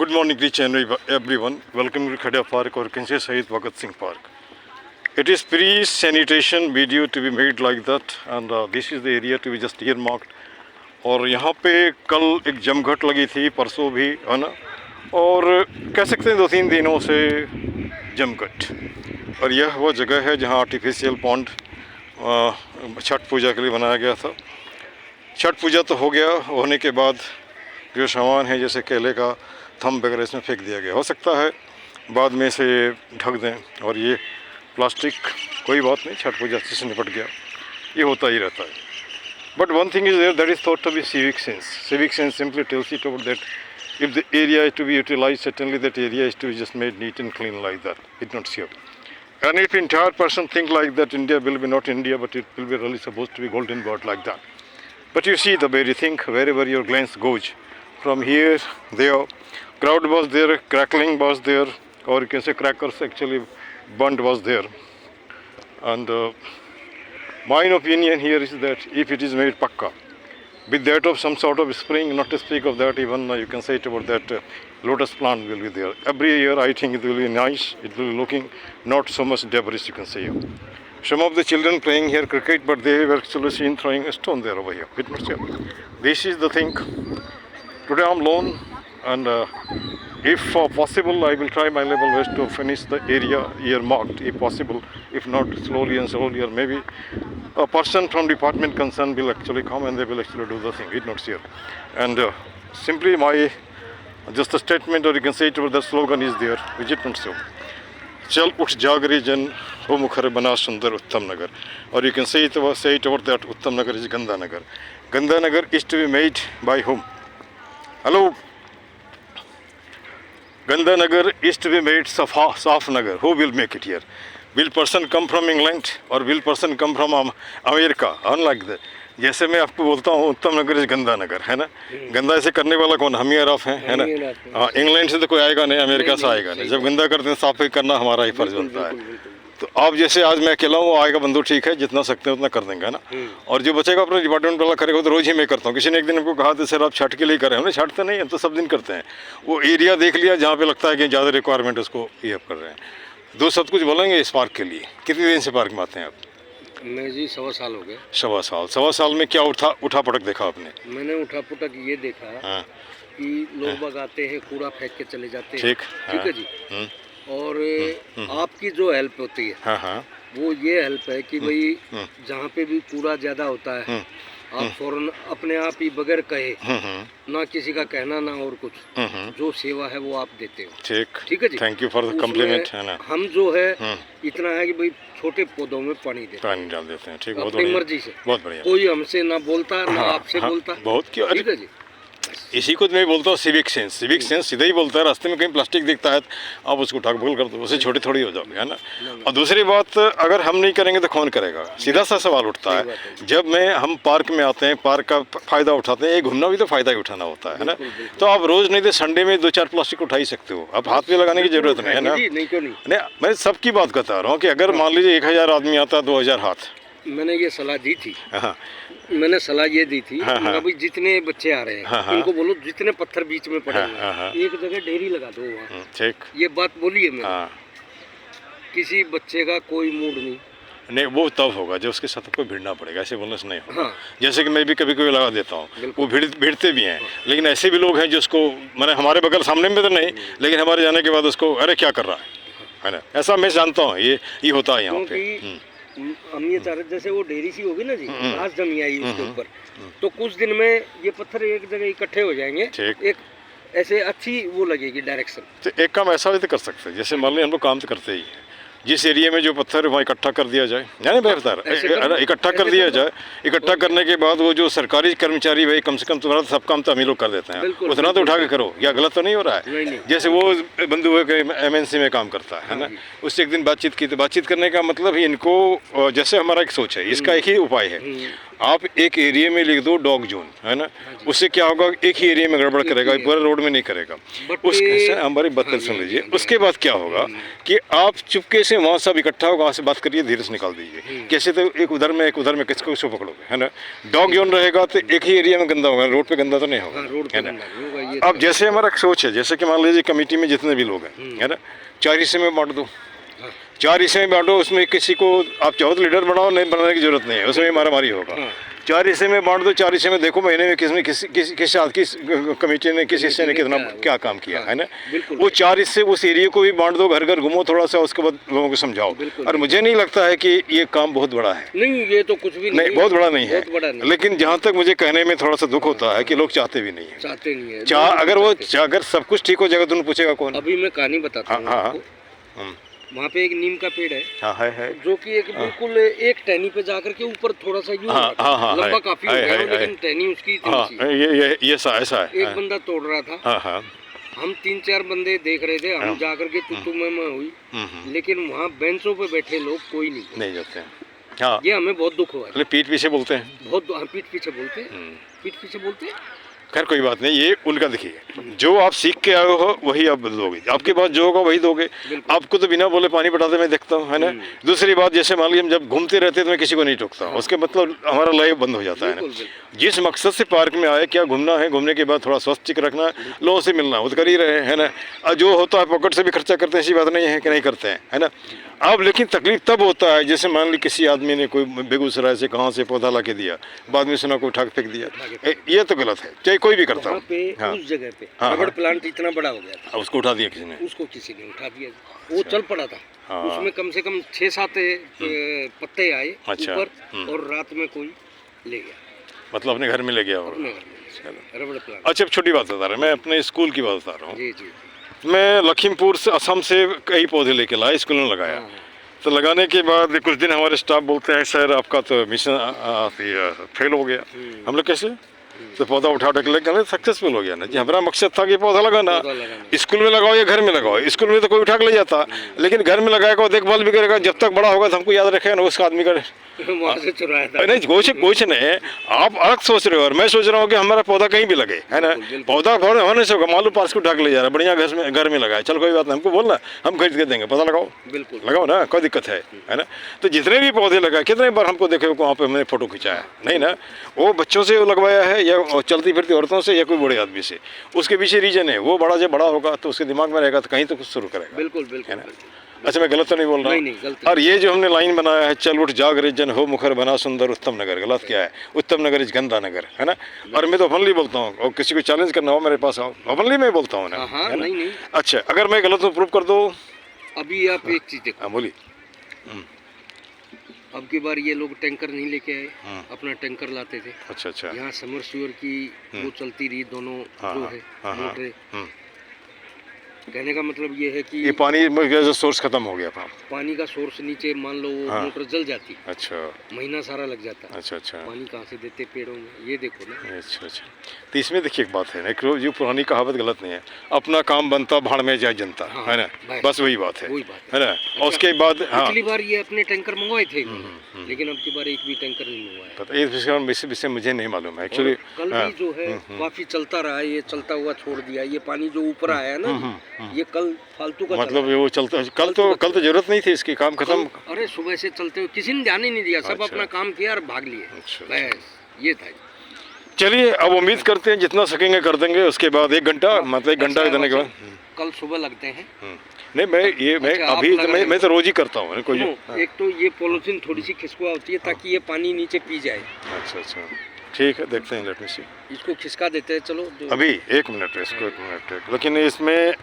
Good morning, each and everyone. Welcome to Khada Park or can say Shahid Bhagat Singh Park. It is pre-sanitation video to be made like that, and this is the area to be just earmarked. और यहाँ पे कल एक जमघट लगी थी, परसों भी, है ना, और कह सकते हैं 2-3 दिनों से जमघट। और यह वो जगह है जहाँ आर्टिफिशियल पॉन्ड छठ पूजा के लिए बनाया गया था। छठ पूजा तो हो गया, होने के बाद जो सामान है जैसे केले का थंब वगैरह इसमें फेंक दिया गया। हो सकता है बाद में से ढक दें, और ये प्लास्टिक कोई बात नहीं, छठ पूजा से निपट गया, ये होता ही रहता है। But one thing is there that is thought to be civic sense. Civic sense simply tells it about that if the area is to be utilized, certainly that area is to be just made neat and clean like that. It's not safe. And if entire person think like that, India will be not India, but it will be really supposed to be golden bird like that. But you see the very thing, wherever your glance goes, from here, there, crowd was there, crackling was there, or you can say crackers actually burnt was there. And my opinion here is that if it is made pakka, with that of some sort of spring, not to speak of that, even you can say it about that lotus plant will be there. Every year I think it will be nice, it will be looking not so much debris, you can say. Some of the children playing here cricket, but they were actually seen throwing a stone there over here. This is the thing. Today I'm alone, and if possible I will try my level best to finish the area earmarked, if possible. If not, slowly and slowly, or maybe a person from department concerned will actually come and they will actually do the thing. It's not here. And simply my just a statement, or you can say it with the slogan is there, which is not so. चल उठ जागरे जन हो मुखर बना सुंदर उत्तम नगर, or you can say it about that उत्तम नगर is गंदा नगर. गंदा नगर is to be made by whom? Hello. Ganda Nagar is to be made Saf Nagar. Who will make it here? Will person come from England or will person come from America? Unlike that. जैसे मैं आपको बोलता हूँ उत्तम नगर इस गंदा नगर है ना, गंदा ऐसे करने वाला कौन? हम ही आराफ हैं, है ना। इंग्लैंड से तो कोई आएगा नहीं, अमेरिका से आएगा नहीं। जब गंदा करते हैं साफ करना हमारा ही फर्ज बनता है। तो आप जैसे आज मैं अकेला हूँ, आएगा बंदू, ठीक है, जितना सकते हैं उतना कर देंगे, है ना। और जो बचेगा अपने डिपार्टमेंट वाला करेगा, तो रोज़ ही मैं करता हूँ। किसी ने एक दिन हमको कहा था सर आप छठ के लिए करें, हमने छठ तो नहीं, हम तो सब दिन करते हैं। वो एरिया देख लिया जहाँ पे लगता है कि ज़्यादा रिक्वायरमेंट उसको ये कर रहे हैं। दो सब कुछ बोलेंगे इस पार्क के लिए। कितने दिन से पार्क में आते हैं आप? मैं जी 1.25 साल हो गए। 1.25 साल में क्या उठा पटक देखा आपने? मैंने उठा पटक ये देखा कि लोग बाग आते हैं, कूड़ा फेंक के चले जाते हैं। ठीक है जी। और आपकी जो हेल्प होती है वो ये हेल्प है कि भाई जहाँ पे भी कूड़ा ज़्यादा होता है आप फौरन अपने आप ही बगैर कहे, ना किसी का कहना ना और कुछ, जो सेवा है वो आप देते हो। ठीक है जी। Thank you for the compliment, है ना। हम जो है इतना है कि भाई छोटे पौधों में पानी डाल देते हैं। ठीक, अपनी मर्जी से, बहुत बढ़िया। कोई हमसे ना बोलता ना आपसे बोलता। बहुत क्यों, ठीक है जी। इसी को मैं बोलता हूँ सिविक सेंस। सिविक सेंस सीधा ही बोलता है, रास्ते में कहीं प्लास्टिक दिखता है आप उसको उठा भूल कर दो, उससे छोटे थोड़ी हो जाओगे, है ना। और दूसरी बात, अगर हम नहीं करेंगे तो कौन करेगा? सीधा सा सवाल उठता है। जब हम पार्क में आते हैं, पार्क का फ़ायदा उठाते हैं, ये घूमना भी तो फ़ायदा ही उठाना होता है ना। तो आप रोज़ नहीं तो संडे में 2-4 प्लास्टिक उठा ही सकते हो, आप हाथ में लगाने की ज़रूरत नहीं है ना। नहीं, मैं सबकी बात बता रहा हूँ कि अगर मान लीजिए 1000 आदमी आता है, 2000 हाथ। मैंने ये सलाह दी थी, मैंने सलाह ये दी थी भाई जितने बच्चे आ रहे हैं इनको बोलो जितने पत्थर बीच में पड़े एक जगह ढेरी लगा दो वहाँ। ठीक, ये बात बोली है मैंने। किसी बच्चे का कोई मूड नहीं, वो तब होगा जब उसके साथ कोई भिड़ना पड़ेगा, ऐसे बोलने से नहीं होगा। जैसे कि मैं भी कभी कभी लगा देता हूँ, वो भिड़ते भी हैं, लेकिन ऐसे भी लोग हैं जिसको मैंने हमारे बगल सामने में तो नहीं, लेकिन हमारे जाने के बाद उसको अरे क्या कर रहा है ना। ऐसा मैं जानता हूँ, ये होता है यहाँ पे। हम ये चाह रहे जैसे वो ढेरी सी होगी ना जी, घास जमी आई उसके ऊपर, तो कुछ दिन में ये पत्थर एक जगह इकट्ठे हो जाएंगे, एक ऐसे अच्छी वो लगेगी डायरेक्शन। तो एक काम ऐसा भी तो कर सकते हैं, जैसे मान लो हम लोग काम तो करते ही हैं, जिस एरिया में जो पत्थर वहाँ इकट्ठा कर दिया जाए, यानी बेहतर इकट्ठा कर दिया जाए। इकट्ठा करने के बाद वो जो सरकारी कर्मचारी भाई कम से कम तुम्हारा सब काम तो हम ही लोग कर देते हैं, उतना तो उठा के करो, या गलत तो नहीं हो रहा है। जैसे वो बंधु MNC में काम करता है ना, उससे एक दिन बातचीत की, तो बातचीत करने का मतलब ही इनको, जैसे हमारा एक सोच है, इसका एक ही उपाय है, आप एक एरिया में लिख दो डॉग जोन, है ना, उससे क्या होगा, एक ही एरिया में गड़बड़ करेगा, पूरे रोड में नहीं करेगा। उसके हमारी बात सुन लीजिए, उसके बाद क्या होगा कि आप चुपके से वहाँ सब इकट्ठा होगा, वहाँ से बात करिए, धीरे से निकाल दीजिए। कैसे, तो एक उधर में किसको पकड़ोगे, है ना। डॉग जोन रहेगा तो एक ही एरिया में गंदा होगा, रोड पे गंदा तो नहीं होगा, है ना। अब जैसे हमारा सोच है, जैसे कि मान लीजिए कमेटी में जितने भी लोग हैं, है ना, 4 हिस्से में बांट दो, 4 हिस्से में बांटो, उसमें किसी को आप चाहो तो लीडर बनाओ, नहीं बनाने की जरूरत नहीं है, उसमें मारामारी होगा। 4 हिस्से में बांट दो, 4 हिस्से में देखो महीने में किस कमेटी ने, किस हिस्से ने कितना क्या काम किया, है ना। वो 4 हिस्से उस एरिया को भी बांट दो, घर घर घूमो थोड़ा सा, उसके बाद लोगों को समझाओ। और मुझे नहीं लगता है कि ये काम बहुत बड़ा है, नहीं, ये तो कुछ भी नहीं, बहुत बड़ा नहीं है। लेकिन जहाँ तक मुझे कहने में थोड़ा सा दुख होता है कि लोग चाहते भी नहीं है, चाहते नहीं है। अगर सब कुछ ठीक हो जाएगा तो उन्हें पूछेगा कौन। अभी मैं कहानी बताता हूँ। वहाँ पे एक नीम का पेड़ है, है जो कि एक बिल्कुल एक टहनी पे जाकर के ऊपर थोड़ा सा लंबा काफी हो गया, लेकिन टहनी उसकी ये ऐसा है। एक बंदा तोड़ रहा था, हम 3-4 बंदे देख रहे थे, हम जाकर के तू मैं हुई, लेकिन वहाँ बेंचों पे बैठे लोग कोई नहीं जाते हैं। ये हमें बहुत दुख हुआ। पीठ पीछे बोलते हैं, बहुत पीठ पीछे बोलते हैं। खैर कोई बात नहीं, ये उनका देखिए, जो आप सीख के आए हो वही आप दोगे, आपके पास जो होगा वही दोगे। आपको तो बिना बोले पानी पटाते मैं देखता हूँ, है ना। दूसरी बात, जैसे मान लीजिए हम जब घूमते रहते हैं तो मैं किसी को नहीं टोकता, उसके मतलब हमारा लाइफ बंद हो जाता है ना। जिस मकसद से पार्क में आए, क्या घूमना है, घूमने के बाद थोड़ा स्वस्थ चिक रखना, लोगों से मिलना, वो तो कर ही रहे हैं, है ना। और जो होता है पॉकेट से भी खर्चा करते हैं, ऐसी बात नहीं है कि नहीं करते हैं, है ना। अब लेकिन तकलीफ तब होता है, जैसे मान ली किसी आदमी ने कोई बेगूसराय से कहाँ से पौधा ला के दिया, बाद में सुना को उठा के फेंक दिया, ये तो गलत है, चाहे कोई भी करता हो। उस जगह पे रबड़ प्लांट इतना बड़ा हो गया था, उसको उठा दिया किसी ने, उठा दिया। वो चल पड़ा था, उसमें कम से कम 6-7 पत्ते आए ऊपर, और रात में कोई ले गया, मतलब अपने घर में ले गया रबड़ प्लांट। अच्छा, छोटी बात बता रहा हूँ मैं, अपने स्कूल की बात बता रहा हूँ। मैं लखीमपुर से, असम से कई पौधे लेके लाया, स्कूल में लगाया। तो लगाने के बाद कुछ दिन हमारे स्टाफ बोलते हैं, सर आपका तो मिशन फेल हो गया। हम लोग कैसे, तो पौधा उठा के लेके सक्सेसफुल हो गया ना जी। हमारा मकसद था कि पौधा लगाना, स्कूल में लगाओ या घर में लगाओ। स्कूल में तो कोई उठा के ले जाता, लेकिन घर में लगाएगा, देखभाल भी करेगा, जब तक बड़ा होगा तो हमको याद रखेगा ना, उसका आदमी का वहाँ से चुराया था। नहीं, कुछ नहीं, आप अलग सोच रहे हो और मैं सोच रहा हूँ कि हमारा पौधा कहीं भी लगे, है ना। पौधा होने से होगा, मालूम पास को उठा के ले जा रहा है, बढ़िया घर में लगाए, चल कोई बात नहीं, हमको बोलना, हम खरीद के देंगे, पौधा लगाओ, बिल्कुल लगाओ ना, कोई दिक्कत है ना। तो जितने भी पौधे लगाए, कितने बार हमको देखे वहाँ पे हमने फोटो खिंचाया नहीं ना, वो बच्चों से लगवाया है या चलती फिरती औरतों से या कोई बड़े आदमी से, उसके पीछे रीजन है, वो बड़ा जब बड़ा होगा तो उसके दिमाग में रहेगा तो कहीं तो कुछ शुरू करेगा। बिल्कुल, है ना। अच्छा, मैं गलत तो नहीं बोल रहा हूँ? नहीं। और ये जो हमने लाइन बनाया है, चल उठ जाग रे जन हो मुखर बना सुंदर उत्तम नगर, गलत क्या है? उत्तम नगर इज गंदा नगर, है ना। और मैं तो ओपनली बोलता हूँ, और किसी को चैलेंज करना हो मेरे पास आओ, ओपनली मैं बोलता हूँ ना। नहीं। अच्छा, अगर मैं गलत हूँ प्रूव कर दो। अभी आप एक चीज देखो, बोलिए। अब की बार ये लोग टैंकर नहीं लेके आए, अपना टैंकर लाते थे। अच्छा। यहाँ समर सीवर की वो चलती रही, दोनों जो है मोटरें। कहने का मतलब ये है कि ये पानी का सोर्स खत्म हो गया था, पानी का सोर्स नीचे मान लो मोटर जल जाती। अच्छा, महीना सारा लग जाता। अच्छा। पानी कहाँ से देते पेड़ों में, ये देखो ना। अच्छा। तो इसमें देखिए एक बात है ना, जो पुरानी कहावत गलत नहीं है, अपना काम बनता भाड़ में जाए जनता, है ना, बस वही बात है ना। और उसके बाद पिछली बार ये अपने टैंकर मंगवाए थे, लेकिन अब की बार एक भी टैंकर नहीं मंगवाया। इस विषय मुझे नहीं मालूम है एक्चुअली। कल भी जो है काफी चलता रहा, ये चलता हुआ छोड़ दिया। ये पानी जो ऊपर आया ना, ये कल फालतू का, मतलब वो चलता, कल तो जरूरत नहीं थी इसकी, काम खत्म। अरे सुबह से चलते हुए किसी ने ध्यान ही नहीं दिया, सब अपना काम किया और भाग लिए। बस ये था। चलिए, अब उम्मीद करते हैं जितना सकेंगे कर देंगे। उसके बाद 1 घंटा, मतलब 1 घंटा देने के बाद कल सुबह लगते हैं। नहीं, मैं अभी मैं तो रोज ही करता हूँ। एक तो ये पॉलिथीन थोड़ी सी खिसकुआ होती है ताकि ये पानी नीचे पी जाए। अच्छा, ठीक है, देखते हैं, लेट मी सी। इसको खिसका देते हैं। चलो अभी 1 मिनट, इसको 1 मिनट, लेकिन इसमें